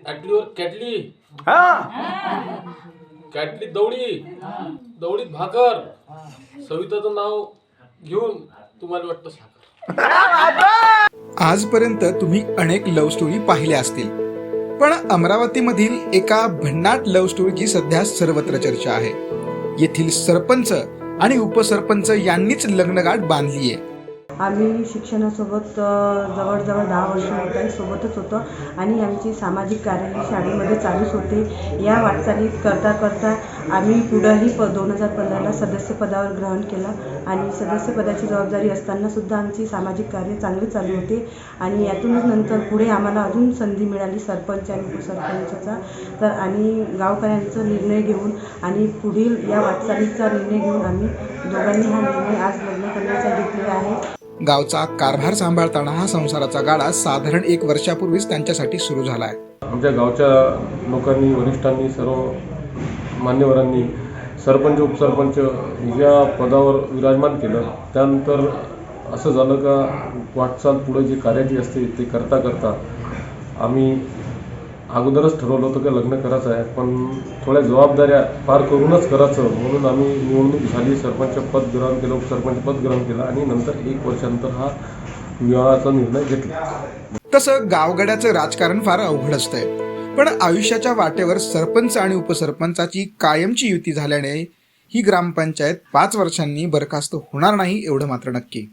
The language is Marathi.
ॲटलीवर कॅटली, कॅटलीत दवडी, दवडीत भाकर, सविताचं नाव घेऊन तुम्हाला वाटतं साखर. आजपर्यंत तुम्ही अनेक लव्ह स्टोरी पाहिल्या असतील, पण अमरावतीमधील एका भन्नाट लव्ह स्टोरीची सध्या सर्वत्र चर्चा आहे. येथील सरपंच आणि उपसरपंच यांनीच लग्नगाठ बांधली आहे. आम्ही शिक्षणासोबत जवळजवळ 10 वर्ष होत आहे सोबतच होतो आणि आमची सामाजिक कार्य शाळेमध्ये चालूच होते. या वाटचालीत करता करता आम्ही पुढंही 2015ला सदस्यपदावर ग्रहण केलं आणि सदस्यपदाची जबाबदारी असतानासुद्धा आमची सामाजिक कार्य चांगले चालू होते आणि यातूनच नंतर पुढे आम्हाला अजून संधी मिळाली सरपंच आणि उपसरपंचाचा. तर आणि गावकऱ्यांचा निर्णय घेऊन आणि पुढील या वाटचालीचा निर्णय घेऊन आम्ही दोघांनी हा निर्णय आज लग्न करण्याचा घेतलेला आहे. गावचा कारभार सांभाळताना हा संसाराचा गाडा साधारण 1 वर्षापूर्वीच त्यांच्यासाठी सुरू झाला आहे. आमच्या गावच्या लोकांनी, वरिष्ठांनी, सर्व मान्यवरांनी सरपंच उपसरपंच या पदावर विराजमान केलं. त्यानंतर असं झालं का वाटचाल पुढे जे कार्याची असते ते करता करता आम्ही अगोदरच ठरवलं होतं की लग्न करायचं आहे, पण थोड्या जबाबदाऱ्या पार करूनच करायचं म्हणून आम्ही निवडणूक झाली, सरपंच पद ग्रहण केलं, उपसरपंच पद ग्रहण केलं आणि नंतर 1 वर्षानंतर हा विवाहाचा निर्णय घेतला. तसं गावगड्याचं राजकारण फार अवघड असतंय, पण आयुष्याच्या वाटेवर सरपंच आणि उपसरपंचाची कायमची युती झाल्याने ही ग्रामपंचायत 5 वर्षांनी बरखास्त होणार नाही एवढं मात्र नक्की.